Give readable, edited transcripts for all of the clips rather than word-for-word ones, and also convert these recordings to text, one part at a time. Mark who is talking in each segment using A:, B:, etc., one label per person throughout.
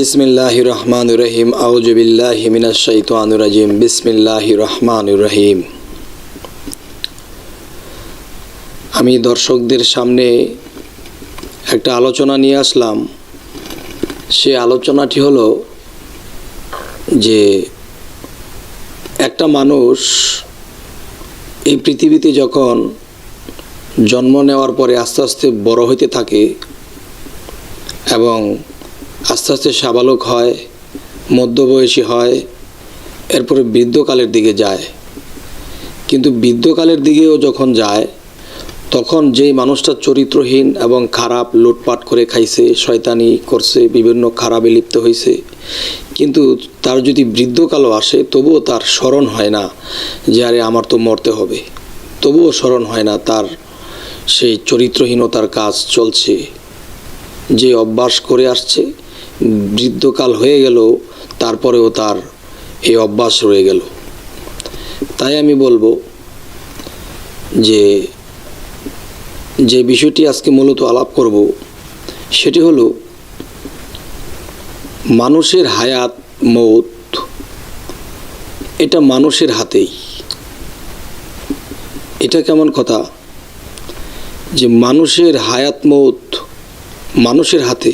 A: বিসমিল্লাহির রহমানির রহিম। আউযু বিল্লাহি মিনাশ শাইতানির রাজিম। বিসমিল্লাহির রহমানির রহিম। আমি দর্শকদের সামনে একটা আলোচনা নিয়ে আসলাম। সে আলোচনাটি হলো যে একটা মানুষ এই পৃথিবীতে যখন জন্ম নেওয়ার পরে আস্তে আস্তে বড় হইতে থাকে এবং আস্তে আস্তে সাবালক হয়, মধ্যবয়সী হয়, এরপরে বৃদ্ধকালের দিকে যায়। কিন্তু বৃদ্ধকালের দিকেও যখন যায় তখন যেই মানুষটা চরিত্রহীন এবং খারাপ, লুটপাট করে খাইছে, শয়তানি করছে, বিভিন্ন খারাপে লিপ্ত হয়েছে, কিন্তু তার যদি বৃদ্ধকালও আসে তবুও তার স্মরণ হয় না যে আরে আমার তো মরতে হবে। তবুও স্মরণ হয় না তার সেই চরিত্রহীনতার কাজ চলছে, যে অভ্যাস করে আসছে। বৃদ্ধকাল হয়ে গেল, তারপরেও তার এই অভ্যাস রয়ে গেল। তাই আমি বলবো যে বিষয়টি আজকে মূলত আলাপ করব সেটি হলো মানুষের হায়াত মৌত, এটা মানুষের হাতেই। এটা কেমন কথা যে মানুষের হায়াত মৌত মানুষের হাতে?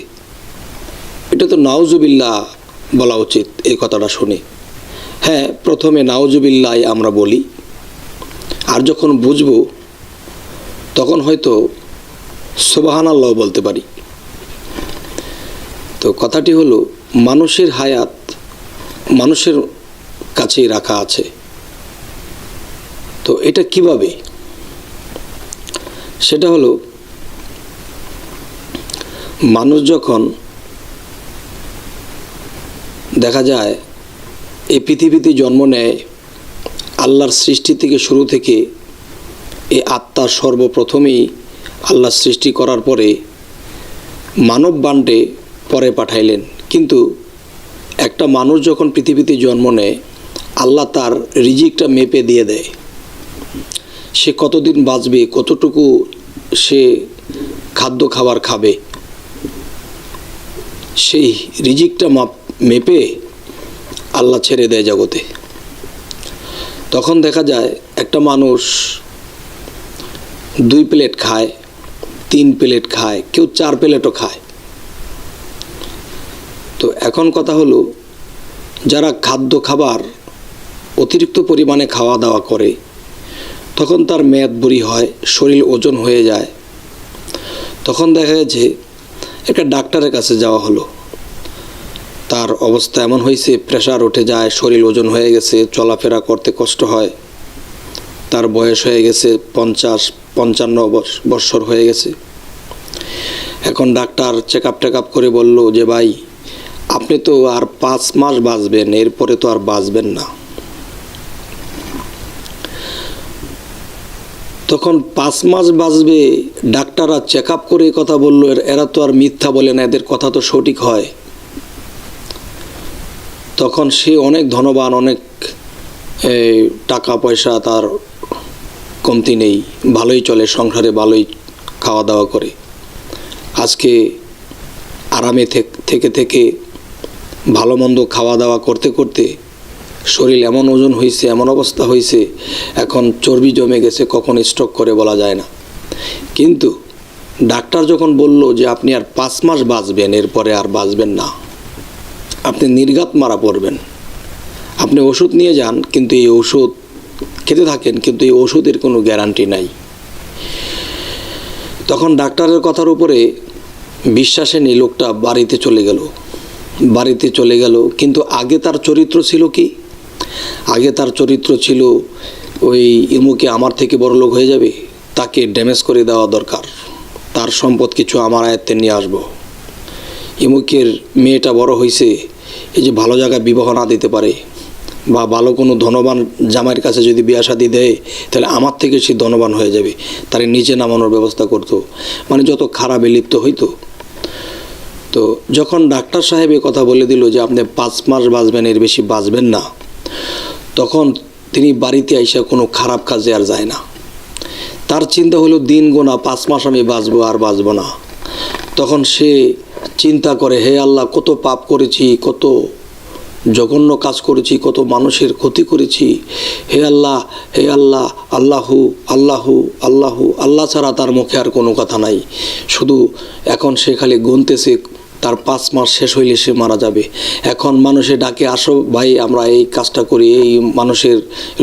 A: এটা তো নাউজুবিল্লাহ বলা উচিত এই কথাটা শুনে। হ্যাঁ, প্রথমে নাউজুবিল্লাহ আমরা বলি, আর যখন বুঝব তখন হয়তো সুবহানাল্লাহ বলতে পারি। তো কথাটি হলো মানুষের হায়াত মানুষের কাছেই রাখা আছে। তো এটা কিভাবে? সেটা হলো মানুষ যখন দেখা যায় এই পৃথিবীতে জন্ম নেয়, আল্লাহর সৃষ্টি থেকে শুরু থেকে এই আত্মা সর্বপ্রথমেই আল্লাহর সৃষ্টি করার পরে মানব বান্ডে পরে পাঠাইলেন। কিন্তু একটা মানুষ যখন পৃথিবীতে জন্ম নেয়, আল্লাহ তার রিজিকটা মেপে দিয়ে দেয়। সে কতদিন বাঁচবে, কতটুকু সে খাদ্য খাবার খাবে, সেই রিজিকটা মেপে আল্লাহ ছেড়ে দেয় জগতে। তখন দেখা যায় একটা মানুষ 2 প্লেট খায়, 3 প্লেট খায়, কেউ 4 প্লেটও খায়। তো এখন কথা হলো, যারা খাদ্য খাবার অতিরিক্ত পরিমাণে খাওয়া দাওয়া করে তখন তার মেদ বুড়ি হয়, শরীর ওজন হয়ে যায়। তখন দেখা গেছে একটা ডাক্তারের কাছে যাওয়া হলো, তার অবস্থা এমন হয়েছে, প্রেশার উঠে যায়, শরীর ওজন হয়ে গেছে, চলাফেরা করতে কষ্ট হয়, তার বয়স হয়ে গেছে 50-55 বছর হয়ে গেছে। এখন ডাক্তার চেক আপ করে বলল যে ভাই, আপনি তো আর 5 মাস বাঁচবেন, এরপরে তো আর বাঁচবেন না। তখন 5 মাস বাঁচবে, ডাক্তাররা চেক আপ করে কথা বলল, এরা তো আর মিথ্যা বলে না, এদের কথা তো সঠিক হয়। তখন সে অনেক ধনবান, অনেক টাকা পয়সা তার কমতি নেই, ভালোই চলে, সংসারে ভালোই খাওয়া দাওয়া করে। আজকে আরামে থেকে ভালো মন্দ খাওয়া দাওয়া করতে করতে শরীর এমন ওজন হয়েছে, এমন অবস্থা হয়েছে, এখন চর্বি জমে গেছে, কখন স্ট্রোক করে বলা যায় না। কিন্তু ডাক্তার যখন বলল যে আপনি আর 5 মাস বাঁচবেন, এরপরে আর বাঁচবেন না, আপনি নির্ঘাত মারা পড়বেন, আপনি ওষুধ নিয়ে যান, কিন্তু এই ওষুধ খেতে থাকেন, কিন্তু এই ওষুধের কোনো গ্যারান্টি নাই। তখন ডাক্তারের কথার উপরে বিশ্বাসে নিয়ে লোকটা বাড়িতে চলে গেল। কিন্তু আগে তার চরিত্র ছিল কি? আগে তার চরিত্র ছিল ওই ইমুকে আমার থেকে বড় লোক হয়ে যাবে, তাকে ড্যামেজ করে দেওয়া দরকার, তার সম্পদ কিছু আমার আয়ত্তে নিয়ে আসবো। ইমুকের মেয়েটা বড় হয়েছে, এই যে ভালো জায়গায় বিবাহ না দিতে পারে, বা ভালো কোনো ধনবান জামাইয়ের কাছে যদি বিয়া শাদী দেয় তাহলে আমার থেকে সে ধনবান হয়ে যাবে, তার নিচে নামানোর ব্যবস্থা করতো। মানে যত খারাপে লিপ্ত হইতো। তো যখন ডাক্তার সাহেব এই কথা বলে দিল যে আপনি 5 মাস বাঁচবেন, এর বেশি বাঁচবেন না, তখন তিনি বাড়িতে আইসা কোনো খারাপ কাজে আর যায় না। তার চিন্তা হলো দিন গোনা, 5 মাস আমি বাঁচবো আর বাঁচবো না। তখন সে চিন্তা করে, হে আল্লাহ, কত পাপ করেছি, কত জঘন্য কাজ করেছি, কত মানুষের ক্ষতি করেছি। হে আল্লাহ, হে আল্লাহ, আল্লাহু আল্লাহু আল্লাহু, আল্লাহ ছাড়া তার মুখে আর কোনো কথা নাই। শুধু এখন সে খালি গুনতেছে তার 5 মাস শেষ হইলে সে মারা যাবে। এখন মানুষে ডাকে, আসো ভাই আমরা এই কাজটা করি, এই মানুষের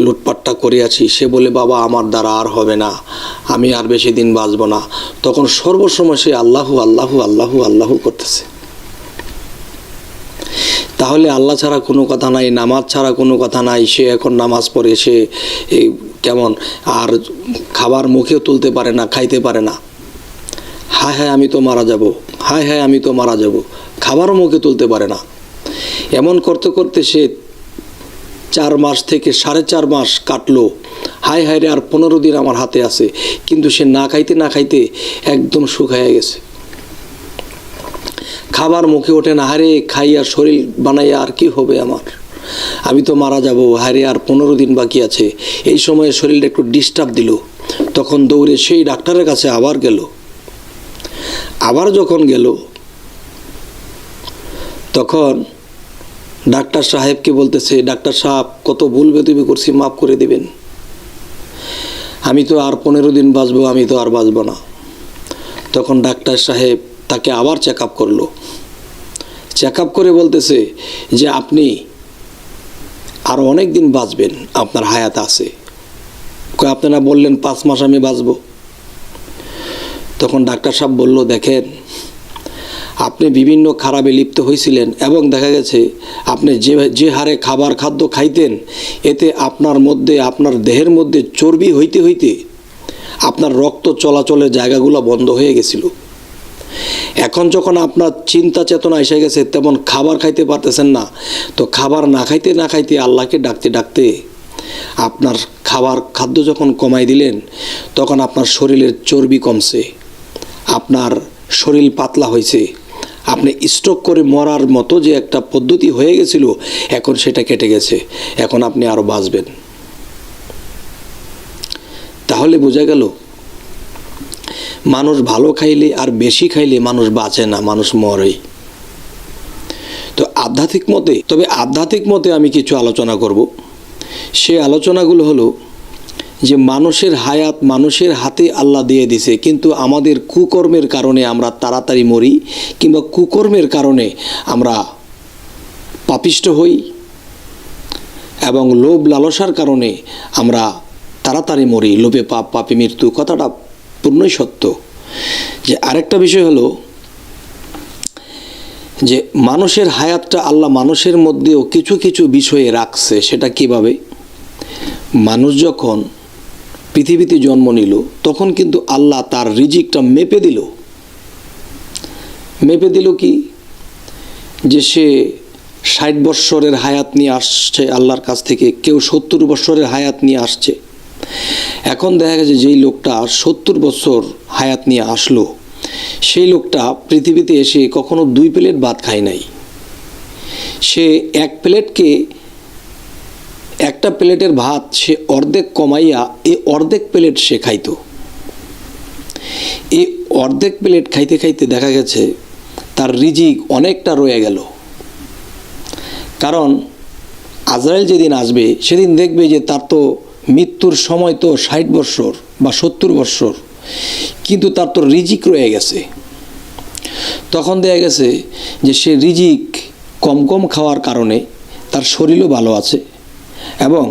A: লুটপাটটা করে আছি। সে বলে, বাবা আমার দ্বারা আর হবে না, আমি আর বেশি দিন বাঁচব না। তখন সর্বসময় সে আল্লাহু আল্লাহু আল্লাহু আল্লাহু করতেছে। তাহলে আল্লাহ ছাড়া কোনো কথা নাই, নামাজ ছাড়া কোনো কথা নাই। সে এখন নামাজ পড়ে, সে কেমন আর খাবার মুখেও তুলতে পারে না, খাইতে পারে না। হায় হায় আমি তো মারা যাব, হায় হায় আমি তো মারা যাব, খাবারও মুখে তুলতে পারে না। এমন করতে করতে সে 4 মাস থেকে 4.5 মাস কাটলো। হায় হায় রে, আর 15 দিন আমার হাতে আছে। কিন্তু সে না খাইতে না খাইতে একদম শুকায় গেছে, খাবার মুখে ওঠে না। হারে খাইয়া শরীর বানাইয়া আর কি হবে আমার, আমি তো মারা যাব, হারে আর 15 দিন বাকি আছে। এই সময়ে শরীরটা একটু ডিস্টার্ব দিল। তখন দৌড়ে সেই ডাক্তারের কাছে আবার গেল। আবার যখন গেল তখন ডাক্তার সাহেবকে বলতেছে, ডাক্তার সাহেব কত ভুল বেদবি করছি, মাফ করে দিবেন, আমি তো আর 15 দিন বাঁচবো, আমি তো আর বাঁচব না। তখন ডাক্তার সাহেব তাকে আবার চেক আপ করলো। চেক আপ করে বলতেছে যে আপনি আর অনেক দিন বাঁচবেন, আপনার হায়াত আছে। আপনারা বললেন 5 মাস আমি বাঁচব। তখন ডাক্তার সাহেব বলল, দেখেন আপনি বিভিন্ন খারাপে লিপ্ত হয়েছিলেন এবং দেখা গেছে আপনি যে হারে খাদ্য খাইতেন, এতে আপনার মধ্যে, আপনার দেহের মধ্যে চর্বি হইতে হইতে আপনার রক্ত চলাচলের জায়গাগুলো বন্ধ হয়ে গেছিল। এখন যখন আপনার চিন্তা চেতনা এসে গেছে, তেমন খাবার খাইতে পারতেছেন না, তো খাবার না খাইতে না খাইতে আল্লাহকে ডাকতে ডাকতে আপনার খাদ্য যখন কমাই দিলেন, তখন আপনার শরীরের চর্বি কমছে, আপনার শরীর পাতলা হয়েছে, আপনি স্ট্রোক করে মরার মতো যে একটা পদ্ধতি হয়ে গেছিল, এখন সেটা কেটে গেছে, এখন আপনি আরও বাঁচবেন। তাহলে বোঝা গেল মানুষ ভালো খাইলে আর বেশি খাইলে মানুষ বাঁচে না, মানুষ মরে। তো আধ্যাত্মিক মতে আমি কিছু আলোচনা করব। সে আলোচনাগুলো হলো যে মানুষের হায়াত মানুষের হাতে আল্লাহ দিয়ে দিছে, কিন্তু আমাদের কুকর্মের কারণে আমরা তাড়াতাড়ি মরি, কিংবা কুকর্মের কারণে আমরা পাপিষ্ট হই, এবং লোভ লালসার কারণে আমরা তাড়াতাড়ি মরি। লোভে পাপ, পাপে মৃত্যু, কথাটা পূর্ণই সত্য। যে আরেকটা বিষয় হলো যে মানুষের হায়াতটা আল্লাহ মানুষের মধ্যেও কিছু কিছু বিষয়ে রাখছে। সেটা কিভাবে? মানুষ যখন পৃথিবীতে জন্ম নিল, তখন কিন্তু আল্লাহ তার রিজিকটা মেপে দিল কি, যে সে 60 বৎসরের হায়াত নিয়ে আসছে আল্লাহর কাছ থেকে, কেউ 70 বৎসরের হায়াত নিয়ে আসছে। এখন দেখা গেছে যেই লোকটা 70 বছর হায়াত নিয়ে আসলো, সেই লোকটা পৃথিবীতে এসে কখনো 2 প্লেট ভাত খায় নাই। সে একটা প্লেটের ভাত সে অর্ধেক কমাইয়া এই অর্ধেক প্লেট সে খাইত। এই অর্ধেক প্লেট খাইতে খাইতে দেখা গেছে তার রিজিক অনেকটা রয়ে গেল। কারণ আজরাইল যেদিন আসবে সেদিন দেখবে যে তার তো মৃত্যুর সময় তো 60 বৎসর বা 70 বৎসর, কিন্তু তার তো রিজিক রয়ে গেছে। তখন দেখা গেছে যে সে রিজিক কম কম খাওয়ার কারণে তার শরীরও ভালো আছে এবং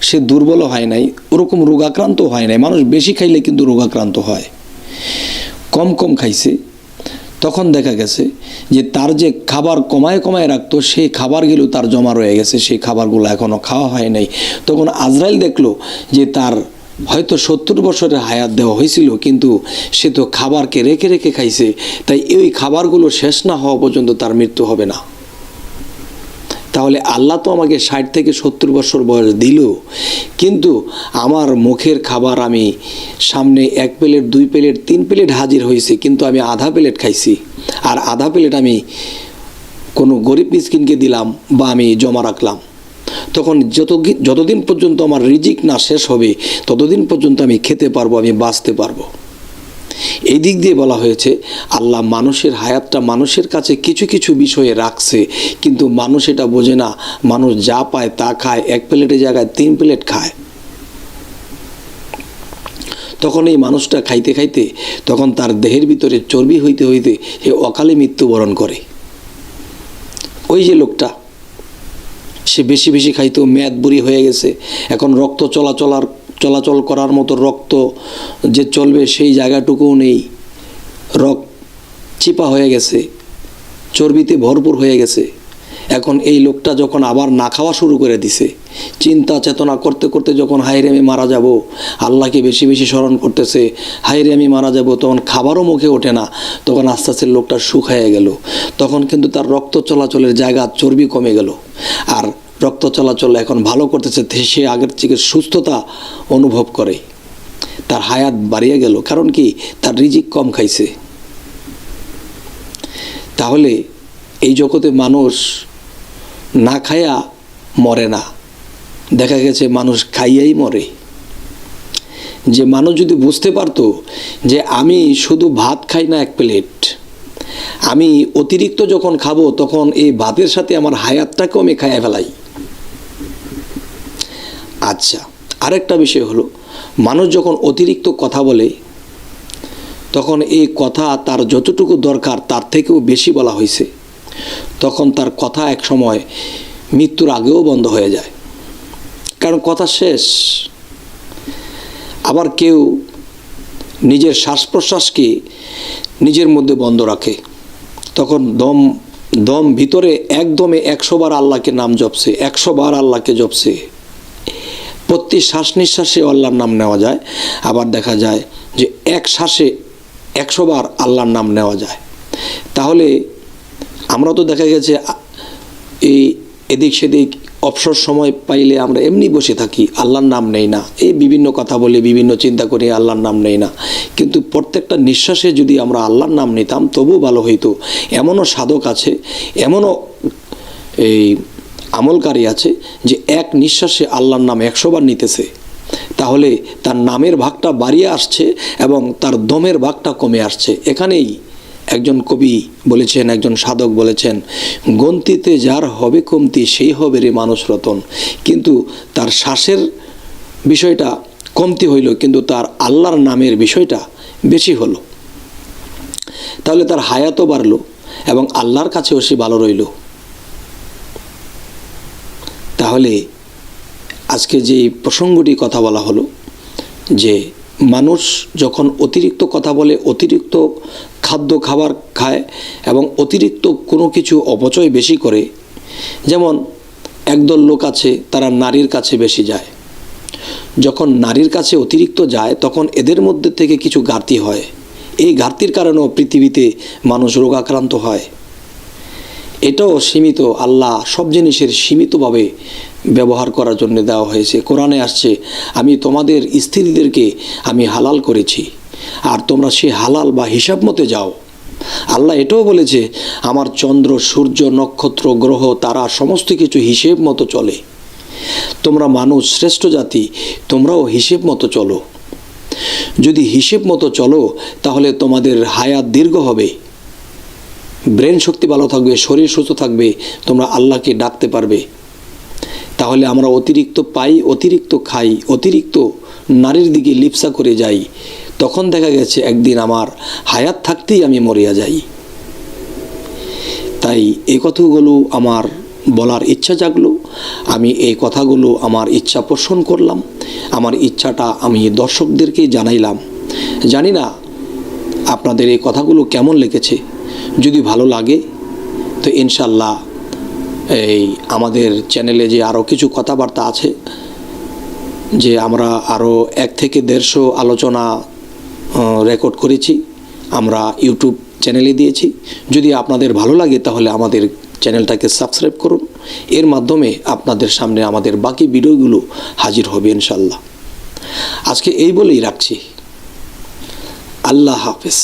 A: সে দুর্বলও হয় নাই, ওরকম রোগাক্রান্ত হয় নাই। মানুষ বেশি খাইলে কিন্তু রোগাক্রান্ত হয়, কম কম খাইছে। তখন দেখা গেছে যে তার যে খাবার কমায় কমায় রাখতো, সেই খাবারগুলো তার জমা রয়ে গেছে, সেই খাবারগুলো এখনও খাওয়া হয় নাই। তখন আজরাইল দেখলো যে তার হয়তো 70 বছরের হায়াত দেওয়া হয়েছিল, কিন্তু সে তো খাবারকে রেখে রেখে খাইছে, তাই এই খাবারগুলো শেষ না হওয়া পর্যন্ত তার মৃত্যু হবে না। তাহলে আল্লাহ তো আমাকে 60 থেকে 70 বছর বয়স দিল, কিন্তু আমার মুখের খাবার আমি সামনে 1 প্লেট 2 প্লেট 3 প্লেট হাজির হয়েছে, কিন্তু আমি আধা প্লেট খাইছি, আর আধা প্লেট আমি কোনো গরিব মিসকিনকে দিলাম বা আমি জমা রাখলাম। তখন যতদিন পর্যন্ত আমার রিজিক না শেষ হবে, ততদিন পর্যন্ত আমি খেতে পারবো, আমি বাঁচতে পারবো। এই দিক দিয়ে বলা হয়েছে আল্লাহ মানুষের হায়াতটা মানুষের কাছে কিছু কিছু বিষয়ে রাখছে, কিন্তু মানুষ এটা বোঝে না। মানুষ যা পায় তা খায়, এক প্লেটের জায়গায় 3 প্লেট খায়। তখন এই মানুষটা খাইতে খাইতে তখন তার দেহের ভিতরে চর্বি হইতে হইতে সে অকালে মৃত্যুবরণ করে। ওই যে লোকটা, সে বেশি বেশি খাইতো, মেদ বুড়ি হয়ে গেছে, এখন রক্ত চলাচল করার মতো রক্ত যে চলবে সেই জায়গাটুকুও নেই, রক্ত চিপা হয়ে গেছে, চর্বিতে ভরপুর হয়ে গেছে। এখন এই লোকটা যখন আবার না খাওয়া শুরু করে দিছে, চিন্তা চেতনা করতে করতে যখন হায়রে আমি মারা যাব, আল্লাহকে বেশি বেশি স্মরণ করতেছে, হায়রে আমি মারা যাব, তখন খাবারও মুখে ওঠে না। তখন আস্তে আস্তে লোকটা শুকায় গেল। তখন কিন্তু তার রক্ত চলাচলের জায়গা চর্বি কমে গেল, আর রক্ত চলাচল এখন ভালো করতেছে, সে আগের থেকে সুস্থতা অনুভব করে, তার হায়াত বাড়িয়ে গেল। কারণ কি? তার রিজিক কম খাইছে। তাহলে এই জগতে মানুষ না খায়া মরে না, দেখা গেছে মানুষ খাইয়াই মরে। যে মানুষ যদি বুঝতে পারতো যে আমি শুধু ভাত খাই না 1 প্লেট, আমি অতিরিক্ত যখন খাবো তখন এই ভাতের সাথে আমার হায়াতটাকেও আমি খাইয়া ফেলাই। আচ্ছা, আরেকটা বিষয় হলো, মানুষ যখন অতিরিক্ত কথা বলে তখন এই কথা তার যতটুকু দরকার তার থেকেও বেশি বলা হয়েছে, তখন তার কথা এক সময় মৃত্যুর আগেও বন্ধ হয়ে যায়, কারণ কথা শেষ। আবার কেউ নিজের শ্বাস প্রশ্বাসকে নিজের মধ্যে বন্ধ রাখে, তখন দম ভিতরে একদমে 100 বার আল্লাহকে নাম জপছে, 100 বার আল্লাহকে জপছে। প্রতি শ্বাস নিঃশ্বাসে আল্লাহর নাম নেওয়া যায়, আবার দেখা যায় যে এক শ্বাসে 100 বার আল্লাহর নাম নেওয়া যায়। তাহলে আমরা তো দেখা গেছে এই এদিক সেদিক অবসর সময় পাইলে আমরা এমনি বসে থাকি, আল্লাহর নাম নেই না, এই বিভিন্ন কথা বলে বিভিন্ন চিন্তা করে আল্লাহর নাম নেই না। কিন্তু প্রত্যেকটা নিঃশ্বাসে যদি আমরা আল্লাহর নাম নিতাম তবুও ভালো হইতো। এমনও সাধক আছে, এমনও এই আমলকারী আছে যে এক নিঃশ্বাসে আল্লাহর নাম 100 বার নিতেছে, তাহলে তার নামের ভাগটা বাড়িয়ে আসছে এবং তার দমের ভাগটা কমে আসছে। এখানেই একজন কবি বলেছেন, একজন সাধক বলেছেন, গন্তিতে যার হবে কমতি সেই হবে রে মানুষ রতন। কিন্তু তার শ্বাসের বিষয়টা কমতি হইল, কিন্তু তার আল্লাহর নামের বিষয়টা বেশি হলো। তাহলে তার হায়াতও বাড়লো এবং আল্লাহর কাছেও সে ভালো রইল। তাহলে আজকে যে প্রসঙ্গটি কথা বলা হলো যে মানুষ যখন অতিরিক্ত কথা বলে, অতিরিক্ত খাবার খায় এবং অতিরিক্ত কোনো কিছু অপচয় বেশি করে, যেমন একদল লোক আছে তারা নারীর কাছে বেশি যায়। যখন নারীর কাছে অতিরিক্ত যায় তখন এদের মধ্যে থেকে কিছু ঘাটতি হয়, এই ঘাটতির কারণেও পৃথিবীতে মানুষ রোগাক্রান্ত হয়। এটাও সীমিত, আল্লাহ সব জিনিসের সীমিতভাবে ব্যবহার করার জন্য দেওয়া হয়েছে। কোরআনে আসছে, আমি তোমাদের স্ত্রীদেরকে আমি হালাল করেছি, আর তোমরা সে হালাল বা হিসাব মতে যাও। আল্লাহ এটাও বলেছে, আমার চন্দ্র সূর্য নক্ষত্র গ্রহ তারা সমস্ত কিছু হিসেব মতো চলে। তোমরা মানুষ শ্রেষ্ঠ জাতি, তোমরাও হিসেব মতো চলো। যদি হিসেব মতো চলো তাহলে তোমাদের হায়াত দীর্ঘ হবে, ব্রেন শক্তি ভালো থাকবে, শরীর সুস্থ থাকবে, তোমরা আল্লাহকে ডাকতে পারবে। তাহলে আমরা অতিরিক্ত পাই, অতিরিক্ত খাই, অতিরিক্ত নারীর দিকে লিপ্সা করে যাই, তখন দেখা গেছে একদিন আমার হায়াত থাকতেই আমি মরিয়া যাই। তাই এই কথাগুলো আমার বলার ইচ্ছা জাগলো, আমি এই কথাগুলো আমার ইচ্ছা পোষণ করলাম, আমার ইচ্ছাটা আমি দর্শকদেরকে জানাইলাম। জানি না আপনাদের এই কথাগুলো কেমন লেগেছে। যদি ভালো লাগে তো ইনশাল্লাহ এই আমাদের চ্যানেলে যে আরও কিছু কথাবার্তা আছে, যে আমরা আরও 1 থেকে 150 আলোচনা রেকর্ড করেছি, আমরা ইউটিউব চ্যানেলে দিয়েছি। যদি আপনাদের ভালো লাগে তাহলে আমাদের চ্যানেলটাকে সাবস্ক্রাইব করুন, এর মাধ্যমে আপনাদের সামনে আমাদের বাকি ভিডিওগুলো হাজির হবে ইনশাল্লাহ। আজকে এই বলেই রাখছি, আল্লাহ হাফেজ।